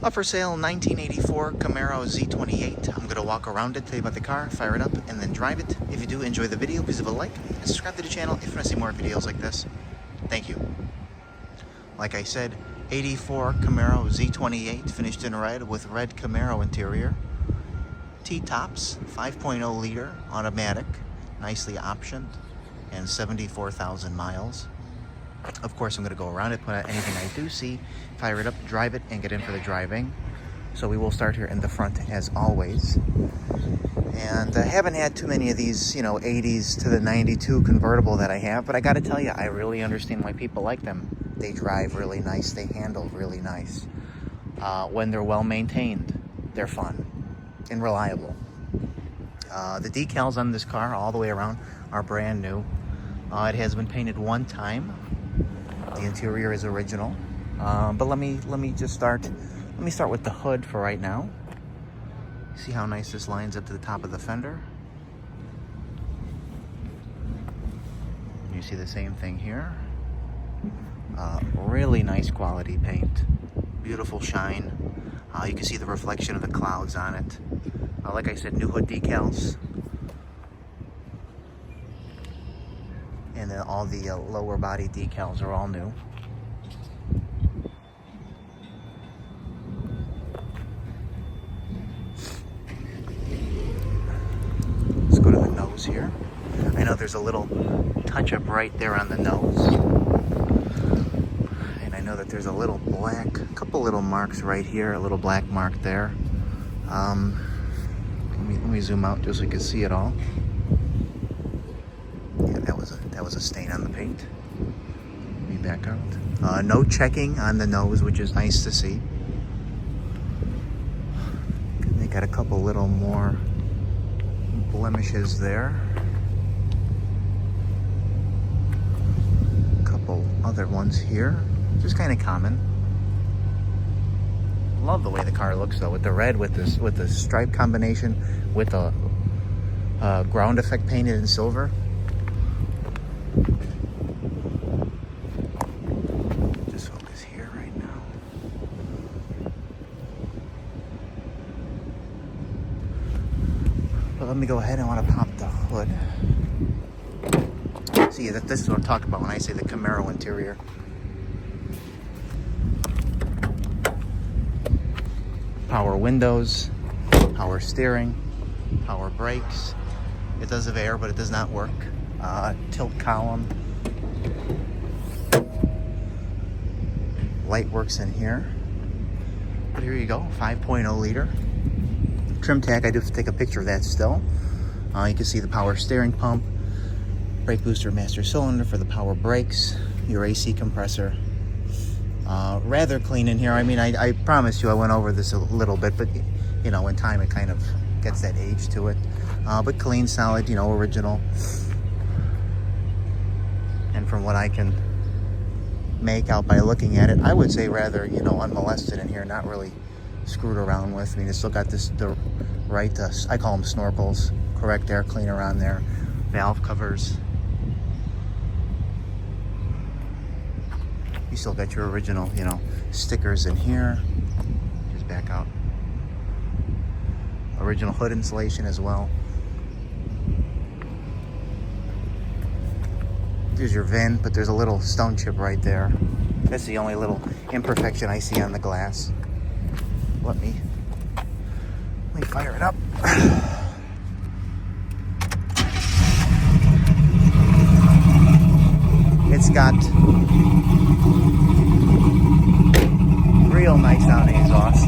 Up for sale, 1984 Camaro Z28. I'm going to walk around it, tell you about the car, fire it up, and then drive it. If you do enjoy the video, please leave a like and subscribe to the channel if you want to see more videos like this. Thank you. Like I said, 84 Camaro Z28, finished in red with red Camaro interior. T-tops, 5.0 liter, automatic, nicely optioned, and 74,000 miles. Of course, I'm going to go around it, put out anything I do see, fire it up, drive it, and get in for the driving. So we will start here in the front as always. And I haven't had too many of these, 80s to the 92 convertible that I have, but I got to tell you, I really understand why people like them. They drive really nice, they handle really nice. When they're well maintained, they're fun and reliable. The decals on this car all the way around are brand new. It has been painted one time. The interior is original, but let me start with the hood for right now. See how nice this lines up to the top of the fender. You see the same thing here. Really nice quality paint, beautiful shine. You can see the reflection of the clouds on it. Like I said, new hood decals. And then all the lower body decals are all new. Let's go to the nose here. I know there's a little touch-up right there on the nose. And I know that there's a little black, couple little marks right here, a little black mark there. Let me zoom out just so you can see it all. That was a stain on the paint. Let me back out. No checking on the nose, which is nice to see. They got a couple little more blemishes there. A couple other ones here, just kind of common. Love the way the car looks though, with the red, with the stripe combination, with the ground effect painted in silver. Let me go ahead. I want to pop the hood. See, this is what I'm talking about when I say the Camaro interior. Power windows, power steering, power brakes. It does have air, but it does not work. Tilt column. Light works in here. But here you go, 5.0 liter. Trim tag, I do have to take a picture of that still. You can see the power steering pump, brake booster master cylinder for the power brakes, your AC compressor. Rather clean in here. I mean, I promise you I went over this a little bit, but in time it kind of gets that age to it. But clean, solid, original. And from what I can make out by looking at it, I would say rather, unmolested in here, not really screwed around with. I mean, it's still got the right, I call them snorkels, correct air cleaner on there, valve covers. You still got your original, stickers in here. Just back out. Original hood insulation as well. There's your VIN, but there's a little stone chip right there. That's the only little imperfection I see on the glass. Let me fire it up. It's got real nice sounding exhaust.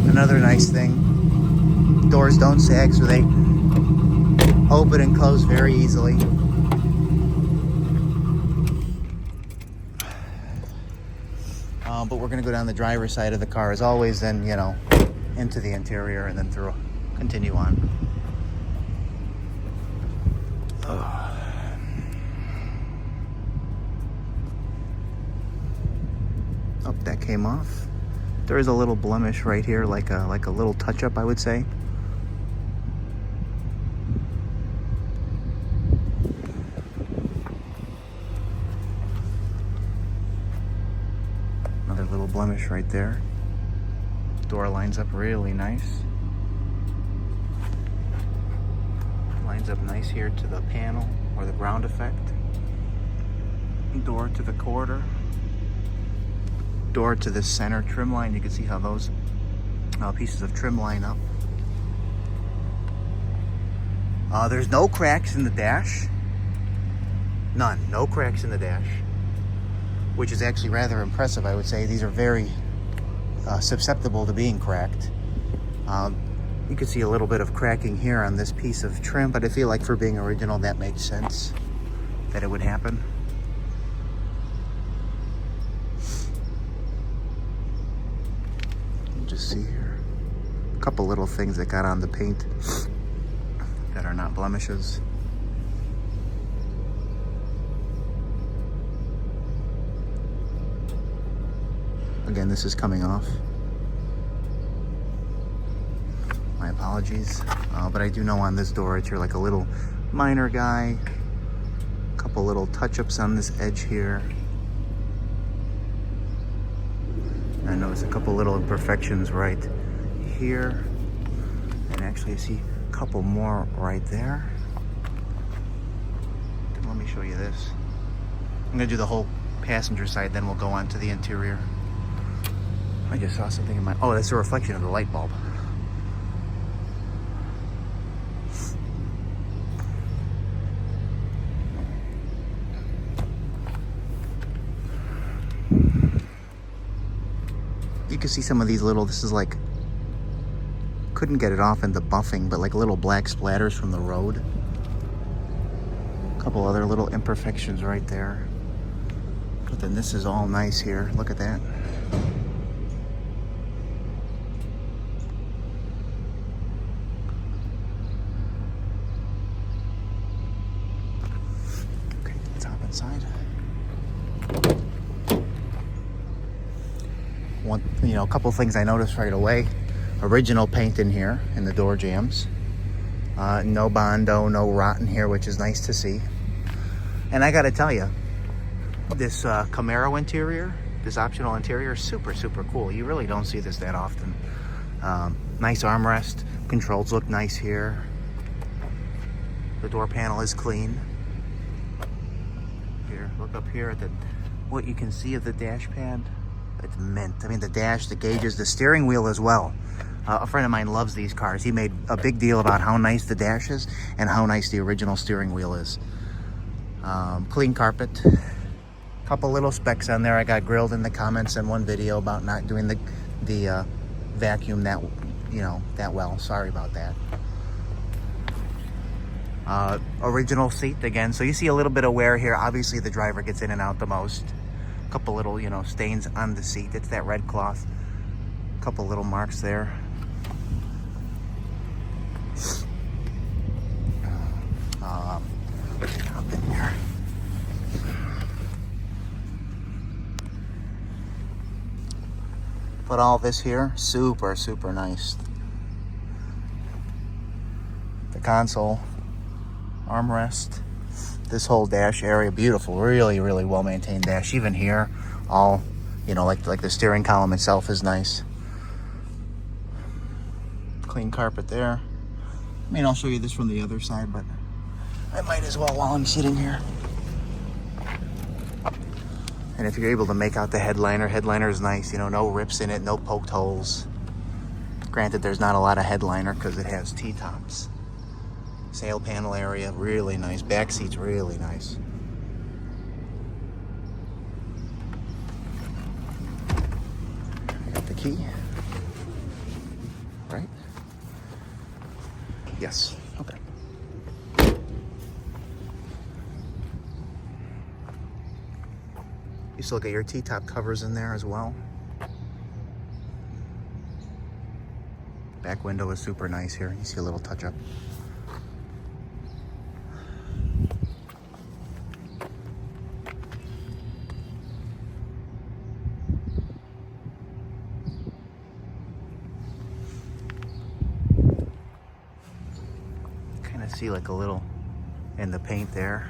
Another nice thing, doors don't sag, so they open and close very easily. But we're gonna go down the driver's side of the car as always, then, into the interior and then through, continue on. Oh, that came off. There is a little blemish right here, like a little touch-up, I would say. Another little blemish right there. Door lines up really nice. Lines up nice here to the panel or the ground effect. Door to the quarter. Door to the center trim line. You can see how those pieces of trim line up. There's no cracks in the dash. None. No cracks in the dash, which is actually rather impressive, I would say. These are very susceptible to being cracked. You can see a little bit of cracking here on this piece of trim, but I feel like for being original, that makes sense that it would happen. Just see here, a couple little things that got on the paint that are not blemishes. Again, this is coming off. My apologies, but I do know on this door it's like a little minor guy. A couple little touch-ups on this edge here. I notice a couple little imperfections right here, and actually I see a couple more right there. Let me show you this. I'm gonna do the whole passenger side, then we'll go on to the interior. I just saw something in my, oh, that's a reflection of the light bulb. You can see some of these little, this is like, couldn't get it off in the buffing, but like little black splatters from the road. A couple other little imperfections right there. But then this is all nice here. Look at that. Okay, let's hop inside. A couple things I noticed right away. Original paint in here in the door jambs. No Bondo, no rot in here, which is nice to see. And I gotta tell you, this Camaro interior, this optional interior, is super, super cool. You really don't see this that often. Nice armrest. Controls look nice here. The door panel is clean. Here, look up here at what you can see of the dash pad. It's mint. I mean, the dash, the gauges, the steering wheel as well. A friend of mine loves these cars. He made a big deal about how nice the dash is and how nice the original steering wheel is. Clean carpet. Couple little specs on there. I got grilled in the comments in one video about not doing the vacuum that well. Sorry about that. Original seat again. So you see a little bit of wear here. Obviously, the driver gets in and out the most. Couple little, stains on the seat. It's that red cloth. Couple little marks there. Up in here. But all this here, super, super nice. The console, armrest. This whole dash area, beautiful, really, really well maintained dash. Even here, all, like the steering column itself is nice. Clean carpet there. I mean, I'll show you this from the other side, but I might as well while I'm sitting here. And if you're able to make out the headliner is nice. No rips in it, no poked holes. Granted, there's not a lot of headliner because it has T-tops. Sail panel area, really nice. Back seat's really nice. I got the key. Right? Yes. Okay. You still get your T-top covers in there as well. Back window is super nice here. You see a little touch up. Kind of see like a little in the paint there.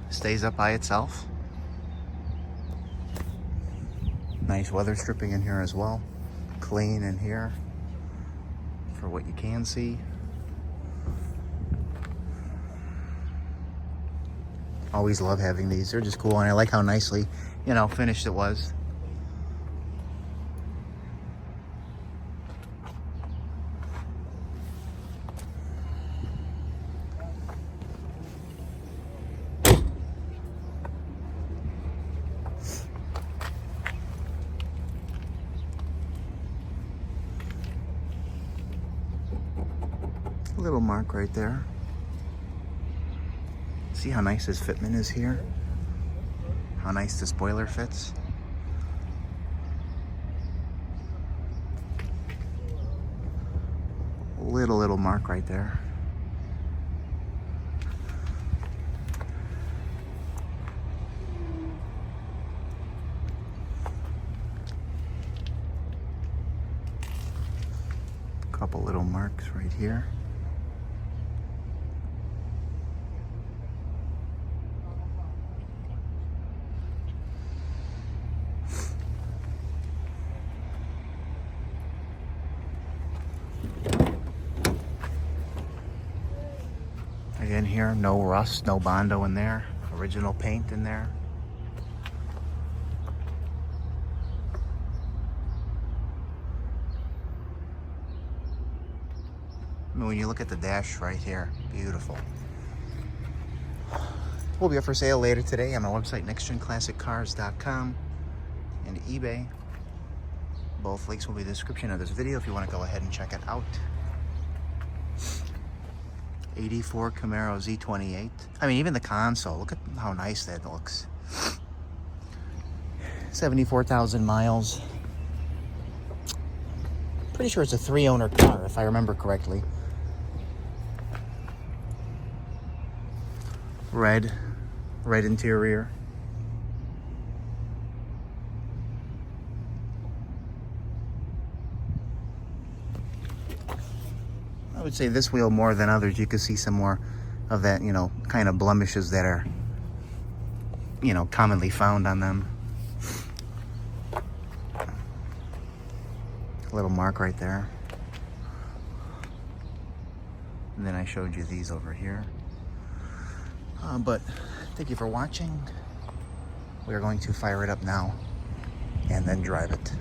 Stays up by itself. Nice weather stripping in here as well. Clean in here for what you can see. Always love having these. They're just cool, and I like how nicely, you know, finished it was. Little mark right there. See how nice this fitment is here? How nice the spoiler fits? Little mark right there. Couple little marks right here. Again here, no rust, no Bondo in there. Original paint in there. I mean, when you look at the dash right here, beautiful. Will be up for sale later today on my website, nextgenclassiccars.com and eBay. Both links will be in the description of this video if you want to go ahead and check it out. 84 Camaro Z28. I mean, even the console, look at how nice that looks. 74,000 miles. Pretty sure it's a 3-owner car, if I remember correctly. Red interior. I would say this wheel more than others. You can see some more of that, you know, kind of blemishes that are, you know, commonly found on them. A little mark right there. And then I showed you these over here. But thank you for watching. We are going to fire it up now and then drive it.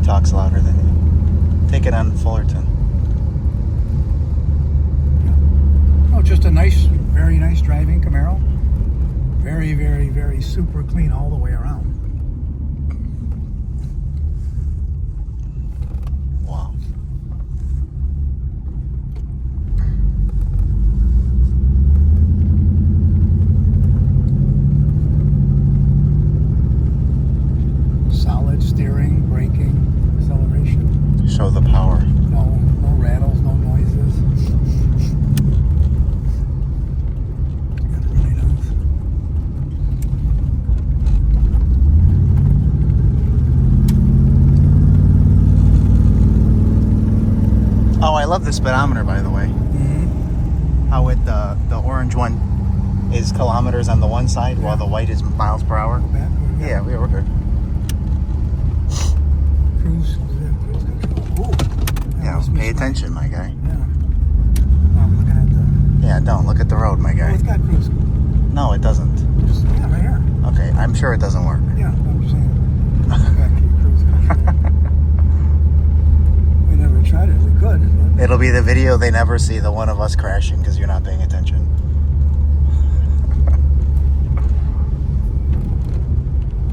talks louder than you. Take it on Fullerton. Oh, just a nice, very nice driving Camaro. Very, very, very super clean all the way around. Wow. Solid steering, braking, acceleration. Show the power. No rattles, no noises. It really does. Oh, I love the speedometer, by the way. Mm-hmm. How it the orange one is kilometers on the one side, while the white is miles per hour. Go back, Yeah, we're good. Cruise control. Ooh. I Yeah, almost pay missed my- attention, my guy. Yeah. I'm looking at the. Yeah, don't look at the road, my Oh, guy. it's got cruise. No, it doesn't. Just, yeah, right here. Okay, I'm sure it doesn't work. Yeah, I'm just saying. Back to your cruise control. We never tried it. We could. But It'll be the video they never see, the one of us crashing because you're not paying attention.